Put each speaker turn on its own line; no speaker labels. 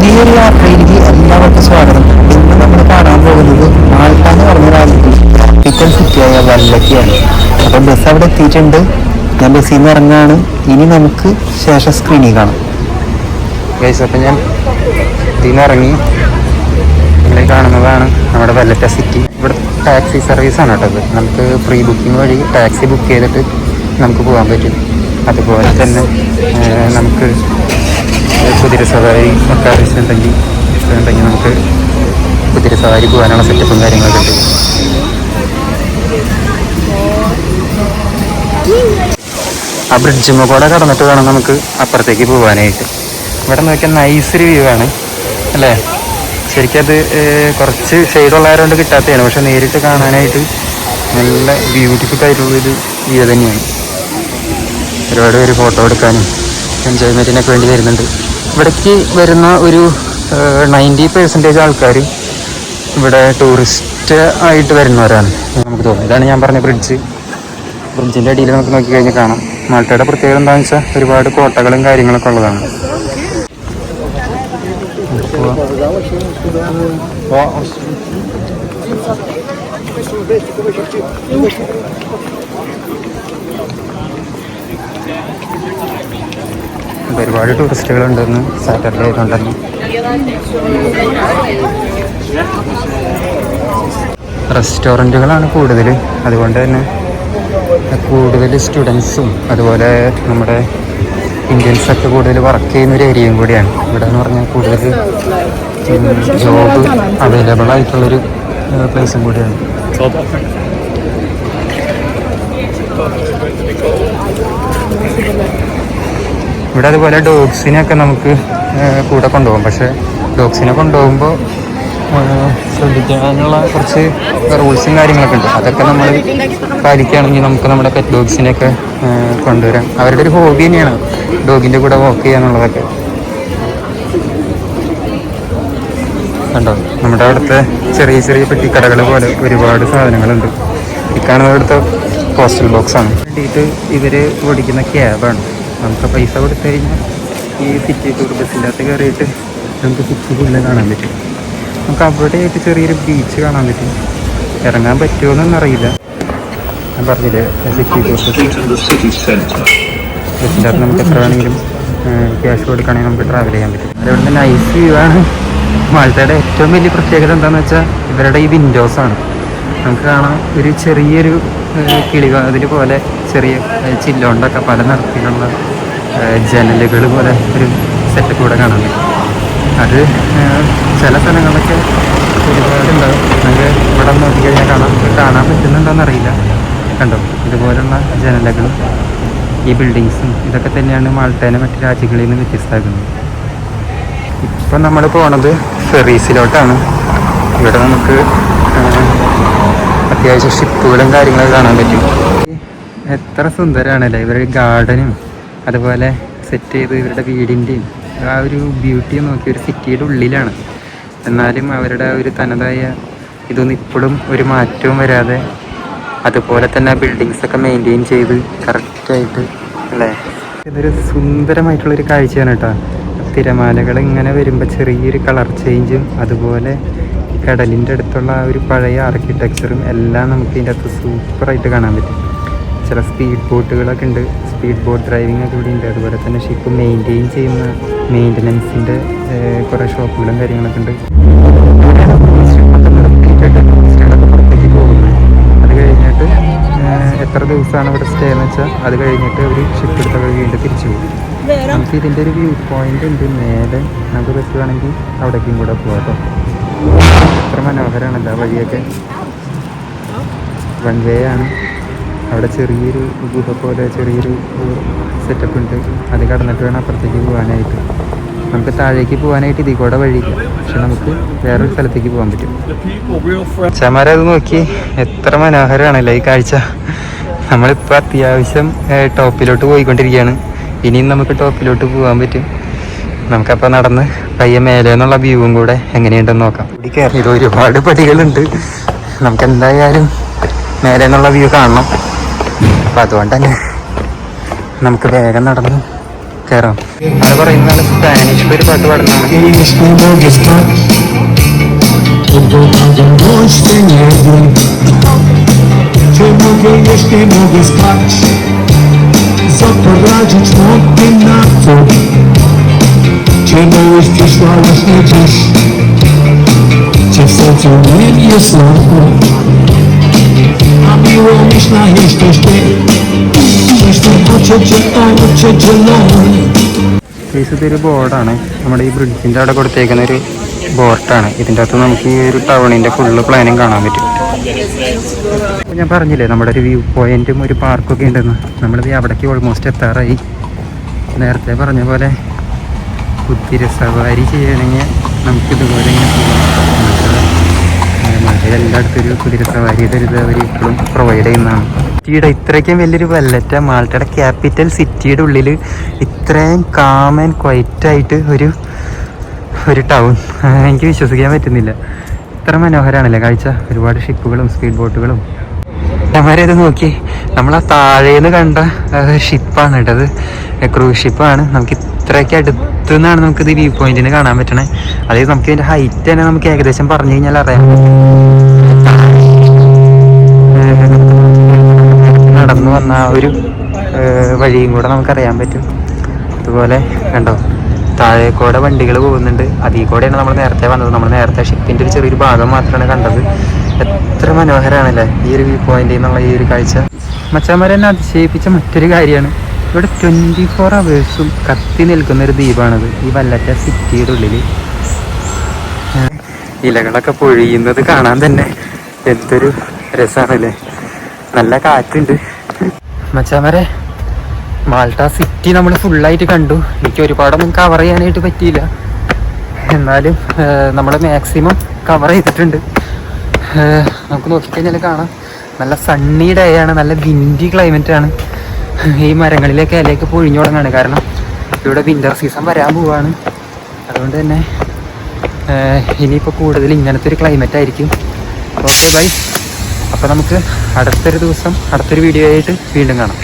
പുതിയൊരു യാത്രയിലേക്ക് എല്ലാവർക്കും സ്വാഗതം. ഇന്ന് നമ്മൾ കാണാൻ പോകുന്നത് മാൾട്ട എന്ന് പറഞ്ഞ രാജ്യത്തിൽ ക്യാപിറ്റൽ സിറ്റിയായ വല്ലക്കിയാണ്. അപ്പം ബസ് അവിടെ എത്തിയിട്ടുണ്ട്. ഞാൻ ബസ്സിൽ നിന്ന് ഇറങ്ങാണ്. ഇനി നമുക്ക് ശേഷം സ്ക്രീനിൽ കാണാം. ഗൈസ്, അപ്പം ഞാൻ ഇതിൽ നിന്ന് ഇറങ്ങി. ഇവിടെ കാണുന്നതാണ് നമ്മുടെ വല്ലറ്റ സിറ്റി. ഇവിടെ ടാക്സി സർവീസാണ് കേട്ടത്. നമുക്ക് പ്രീ ബുക്കിംഗ് വഴി ടാക്സി ബുക്ക് ചെയ്തിട്ട് നമുക്ക് പോകാൻ പറ്റും. അതുപോലെ തന്നെ നമുക്ക് കുതിര സവാരി ഒക്കെ ആവശ്യമുണ്ടെങ്കിൽ നമുക്ക് കുതിര സവാരി പോകാനുള്ള സെറ്റപ്പും കാര്യങ്ങളൊക്കെ ഉണ്ട്. ആ ബ്രിഡ്ജുമ്മ കൂടെ കടന്നിട്ട് വേണം നമുക്ക് അപ്പുറത്തേക്ക് പോകാനായിട്ട്. ഇവിടെ നോക്കിയാൽ നൈസൊരു വ്യൂ ആണ് അല്ലേ. ശരിക്കും അത് കുറച്ച് ഷെയ്ഡുള്ളവരുകൊണ്ട് കിട്ടാത്തതാണ്, പക്ഷെ നേരിട്ട് കാണാനായിട്ട് നല്ല ബ്യൂട്ടിഫുൾ ആയിട്ടുള്ളൊരു വ്യൂ തന്നെയാണ്. ഒരുപാട് പേര് ഫോട്ടോ എടുക്കാനും എൻജോയ്മെൻറ്റിനൊക്കെ വേണ്ടി വരുന്നുണ്ട്. ഇവിടേക്ക് വരുന്ന ഒരു 90% ആൾക്കാർ ഇവിടെ ടൂറിസ്റ്റ് ആയിട്ട് വരുന്നവരാണ് നമുക്ക് തോന്നുന്നു. ഇതാണ് ഞാൻ പറഞ്ഞ ബ്രിഡ്ജിൻ്റെ അടിയിൽ നമുക്ക് നോക്കിക്കഴിഞ്ഞാൽ കാണാം. മാൾട്ടയുടെ പ്രത്യേകത എന്താണെന്ന് വെച്ചാൽ ഒരുപാട് കോട്ടകളും കാര്യങ്ങളൊക്കെ ഉള്ളതാണ്. ഒരുപാട് ടൂറിസ്റ്റുകളുണ്ടെന്ന് സാറ്റർഡേ ആയതുകൊണ്ടെന്ന്. റെസ്റ്റോറൻറ്റുകളാണ് കൂടുതൽ, അതുകൊണ്ട് തന്നെ കൂടുതൽ സ്റ്റുഡൻസും അതുപോലെ നമ്മുടെ ഇന്ത്യൻസൊക്കെ കൂടുതൽ വർക്ക് ചെയ്യുന്നൊരു ഏരിയയും കൂടിയാണ് ഇവിടെ എന്ന് പറഞ്ഞാൽ. കൂടുതൽ ജോബ് അവൈലബിൾ ആയിട്ടുള്ളൊരു പ്ലേസും കൂടിയാണ്. ഇവിടെ അതുപോലെ ഡോഗ്സിനെയൊക്കെ നമുക്ക് കൂടെ കൊണ്ടുപോകും. പക്ഷേ ഡോഗ്സിനെ കൊണ്ടുപോകുമ്പോൾ ശ്രദ്ധിക്കാനുള്ള കുറച്ച് റൂൾസും കാര്യങ്ങളൊക്കെ ഉണ്ട്. അതൊക്കെ നമ്മൾ പാലിക്കുകയാണെങ്കിൽ നമുക്ക് നമ്മുടെ പെറ്റ് ഡോഗ്സിനെയൊക്കെ കൊണ്ടുവരാം. അവരുടെ ഒരു ഹോബി തന്നെയാണ് ഡോഗിൻ്റെ കൂടെ വാക്ക് ചെയ്യുക എന്നുള്ളതൊക്കെ. കണ്ടോ, നമ്മുടെ അവിടുത്തെ ചെറിയ ചെറിയ പെട്ടിക്കടകൾ പോലെ ഒരുപാട് സാധനങ്ങളുണ്ട്. ഈ കാണുന്നത് ഇവിടുത്തെ പോസ്റ്റൽ ബോക്സാണ്. വേണ്ടിയിട്ട് ഇവർ ഓടിക്കുന്ന ക്യാബാണ്. നമുക്ക് പൈസ കൊടുത്തു കഴിഞ്ഞാൽ ഈ സിറ്റി ടൂർ ബസ്സിൻ്റെ അകത്ത് കയറിയിട്ട് നമുക്ക് സിറ്റി ഫുള്ള് കാണാൻ പറ്റും. നമുക്ക് അവിടെയായിട്ട് ചെറിയൊരു ബീച്ച് കാണാൻ പറ്റും. ഇറങ്ങാൻ പറ്റുമോയെന്നൊന്നും അറിയില്ല. ഞാൻ പറഞ്ഞില്ലേ, സിറ്റി ടൂർ ബസ്സിൻ്റെ അകത്ത് നമുക്ക് എത്ര വേണമെങ്കിലും ക്യാഷ് കൊടുക്കുകയാണെങ്കിൽ നമുക്ക് ട്രാവൽ ചെയ്യാൻ പറ്റും. അതുകൊണ്ട് നൈസ് വ്യൂ ആണ്. മാൾട്ടയുടെ ഏറ്റവും വലിയ പ്രത്യേകത എന്താണെന്ന് വെച്ചാൽ ഇവരുടെ ഈ വിൻഡോസാണ്. നമുക്ക് കാണാം ഒരു ചെറിയൊരു കിളിവാതിൽ പോലെ ചെറിയ ചില്ലുകൊണ്ടൊക്കെ പല നിറത്തിലുള്ള ജനലുകൾ പോലെ ഒരു സെറ്റപ്പ് കൂടെ കാണാൻ പറ്റും. അത് ചില സ്ഥലങ്ങളിലൊക്കെ ഒരുപാടുണ്ടാവും. നമുക്ക് ഇവിടെ നോക്കിക്കഴിഞ്ഞാൽ കാണാൻ പറ്റുന്നുണ്ടോയെന്ന് അറിയില്ല. കണ്ടോ, ഇതുപോലുള്ള ജനലകളും ഈ ബിൽഡിങ്സും ഇതൊക്കെ തന്നെയാണ് മാൾട്ടേനെ മറ്റു രാജ്യങ്ങളിൽ നിന്ന് വ്യത്യസ്തമാക്കുന്നത്. ഇപ്പം നമ്മൾ പോണത് ഫെറീസിലോട്ടാണ്. ഇവിടെ നമുക്ക് അത്യാവശ്യം ഷിപ്പുകളും കാര്യങ്ങളൊക്കെ കാണാൻ പറ്റും. എത്ര സുന്ദരമാണല്ലേ ഇവരുടെ ഗാർഡനും അതുപോലെ സെറ്റ് ചെയ്ത് ഇവരുടെ വീടിൻ്റെയും ആ ഒരു ബ്യൂട്ടി നോക്കി. ഒരു സിറ്റിയുടെ ഉള്ളിലാണ്, എന്നാലും അവരുടെ ഒരു തനതായ ഇതൊന്നും ഇപ്പോഴും ഒരു മാറ്റവും വരാതെ അതുപോലെ തന്നെ ബിൽഡിങ്സൊക്കെ മെയിൻറ്റെയിൻ ചെയ്ത് കറക്റ്റായിട്ട് അല്ലേ. ഇതൊരു സുന്ദരമായിട്ടുള്ളൊരു കാഴ്ചയാണ് കേട്ടോ. തിരമാലകൾ ഇങ്ങനെ വരുമ്പോൾ ചെറിയൊരു കളർ ചേഞ്ചും അതുപോലെ കടലിൻ്റെ അടുത്തുള്ള ആ ഒരു പഴയ ആർക്കിടെക്ചറും എല്ലാം നമുക്ക് ഇതിൻ്റെ അകത്ത് സൂപ്പറായിട്ട് കാണാൻ പറ്റും. ചില സ്പീഡ് ബോട്ടുകളൊക്കെ ഉണ്ട്, സ്പീഡ് ബോട്ട് ഡ്രൈവിംഗ് ഒക്കെ ഇവിടെ ഉണ്ട്. അതുപോലെ തന്നെ ഷിപ്പ് മെയിൻറ്റെയിൻ ചെയ്യുന്ന മെയിൻ്റനൻസിൻ്റെ കുറേ ഷോപ്പുകളും കാര്യങ്ങളൊക്കെ ഉണ്ട്. സ്റ്റേഡൊക്കെ പുറത്തേക്ക് പോകുന്നത്. അത് കഴിഞ്ഞിട്ട് എത്ര ദിവസമാണ് ഇവിടെ സ്റ്റേ എന്ന് വെച്ചാൽ അത് കഴിഞ്ഞിട്ട് ഒരു ഷിപ്പ് എടുത്തൊക്കെ വീണ്ടും തിരിച്ചു പോകും. നമുക്ക് ഇതിൻ്റെ ഒരു വ്യൂ പോയിൻ്റ് ഉണ്ട് മേലെ. നമുക്ക് പറ്റുവാണെങ്കിൽ അവിടേക്കും കൂടെ പോകാം കേട്ടോ. എത്ര മനോഹരമാണല്ലോ വഴിയൊക്കെ. വൺ വേ ആണ്. അവിടെ ചെറിയൊരു ഗുഹ പോലെ ചെറിയൊരു സെറ്റപ്പ് ഉണ്ട്. അത് കടന്നിട്ട് വേണം അപ്പുറത്തേക്ക് പോകാനായിട്ട്. നമുക്ക് താഴേക്ക് പോകാനായിട്ട് ഇതിൽ കൂടെ വഴിയില്ല, പക്ഷെ നമുക്ക് വേറൊരു സ്ഥലത്തേക്ക് പോകാൻ പറ്റും. ചമാരത് നോക്കി, എത്ര മനോഹരമാണല്ലോ ഈ കാഴ്ച. നമ്മളിപ്പോൾ അത്യാവശ്യം ടോപ്പിലോട്ട് പോയിക്കൊണ്ടിരിക്കുകയാണ്. ഇനിയും നമുക്ക് ടോപ്പിലോട്ട് പോകാൻ പറ്റും. നമുക്കപ്പോൾ നടന്ന് പയ്യെ മേലെ നിന്നുള്ള വ്യൂവും കൂടെ എങ്ങനെയുണ്ടെന്ന് നോക്കാം. ഇവിടെ കയറിയത് ഒരുപാട് പടികളുണ്ട്. നമുക്ക് എന്തായാലും മേലെ നിന്നുള്ള വ്യൂ കാണണം. അപ്പം അതുകൊണ്ട് തന്നെ നമുക്ക് വേഗം നടന്ന് കയറാം. അത് പറയുന്ന സ്പാനിഷിൽ ഒരു പാട്ട് പാടുന്നതാണ്. ഇതൊരു ബോർഡാണ്, നമ്മുടെ ഈ ബ്രിഡ്ജിൻ്റെ അവിടെ കൊടുത്തേക്കുന്ന ഒരു ബോർഡാണ്. ഇതിൻ്റെ അകത്ത് നമുക്ക് ഈ ഒരു ടൗണിൻ്റെ ഫുള്ള് പ്ലാനും കാണാൻ പറ്റും. ഞാൻ പറഞ്ഞില്ലേ നമ്മുടെ ഒരു വ്യൂ പോയിന്റും ഒരു പാർക്കൊക്കെ ഉണ്ടെന്ന്. നമ്മളിത് അവിടേക്ക് ഓൾമോസ്റ്റ് എത്താറായി. നേരത്തെ പറഞ്ഞ പോലെ കുതിര സവാരി ചെയ്യണമെങ്കിൽ നമുക്കിതുപോലെ ഇങ്ങനെ മഴ എല്ലായിടത്തും ഒരു കുതിര സവാരിയുടെ ഒരു അവർ ഇപ്പോഴും പ്രൊവൈഡ് ചെയ്യുന്നതാണ്. സിറ്റിയുടെ ഇത്രയ്ക്കും വലിയൊരു വല്ലറ്റ മാൾട്ടയുടെ ക്യാപിറ്റൽ സിറ്റിയുടെ ഉള്ളിൽ ഇത്രയും കാം ആൻഡ് ക്വൈറ്റായിട്ട് ഒരു ടൗൺ എനിക്ക് വിശ്വസിക്കാൻ പറ്റുന്നില്ല. ഇത്ര മനോഹരമാണല്ലേ കാഴ്ച. ഒരുപാട് ഷിപ്പുകളും സ്പീഡ് ബോട്ടുകളും. ഇത് നോക്കി, നമ്മൾ ആ താഴേന്ന് കണ്ട ഷിപ്പാണ് കേട്ടത്, ക്രൂസ് ഷിപ്പാണ്. നമുക്ക് ഇത്രയ്ക്ക് അടുത്തു നിന്നാണ് നമുക്കിത് വ്യൂ പോയിന്റിന് കാണാൻ പറ്റണേ. അതായത് നമുക്ക് ഇതിൻ്റെ ഹൈറ്റ് തന്നെ നമുക്ക് ഏകദേശം പറഞ്ഞു കഴിഞ്ഞാൽ അറിയാം. നടന്നു വന്ന ആ ഒരു വഴിയും കൂടെ നമുക്കറിയാൻ പറ്റും. അതുപോലെ കണ്ടോ, താഴേക്കൂടെ വണ്ടികൾ പോകുന്നുണ്ട്. അതിൽ കൂടെയാണ് നമ്മൾ നേരത്തെ വന്നത്. നമ്മൾ നേരത്തെ ഷിപ്പിൻ്റെ ഒരു ചെറിയൊരു ഭാഗം മാത്രമാണ് കണ്ടത്. എത്ര മനോഹരമാണല്ലേ ഈ ഒരു വ്യൂ പോയിന്റിൽ നിന്നുള്ള ഈ ഒരു കാഴ്ച. മച്ചാന്മാരെ എന്നെ അതിശയിപ്പിച്ച മറ്റൊരു കാര്യമാണ്, ഇവിടെ 24 hours കത്തി നിൽക്കുന്നൊരു ദ്വീപാണിത്, ഈ വല്ലറ്റ സിറ്റിയുടെ ഉള്ളിൽ. ഇലകളൊക്കെ പൊഴിയുന്നത് കാണാൻ തന്നെ എന്തൊരു രസമാണല്ലേ. നല്ല കാറ്റുണ്ട്. മച്ചാന്മാരെ, മാൾട്ട സിറ്റി നമ്മൾ ഫുള്ളായിട്ട് കണ്ടു. എനിക്ക് ഒരുപാടൊന്നും കവർ ചെയ്യാനായിട്ട് പറ്റിയില്ല, എന്നാലും നമ്മൾ മാക്സിമം കവർ ചെയ്തിട്ടുണ്ട്. നമുക്ക് നോക്കിക്കഴിഞ്ഞാൽ കാണാം നല്ല സണ്ണി ഡേ ആണ്, നല്ല വിൻഡി ക്ലൈമറ്റ് ആണ്. ഈ മരങ്ങളിലേക്ക് ഇലയൊക്കെ പൊഴിഞ്ഞു തുടങ്ങാണ്, കാരണം ഇവിടെ വിൻ്റർ സീസൺ വരാൻ പോവാണ്. അതുകൊണ്ട് തന്നെ ഇനിയിപ്പോൾ കൂടുതൽ ഇങ്ങനത്തെ ഒരു ക്ലൈമറ്റ് ആയിരിക്കും. Okay bye. അപ്പോൾ നമുക്ക് അടുത്തൊരു ദിവസം അടുത്തൊരു വീഡിയോ ആയിട്ട് വീണ്ടും കാണാം.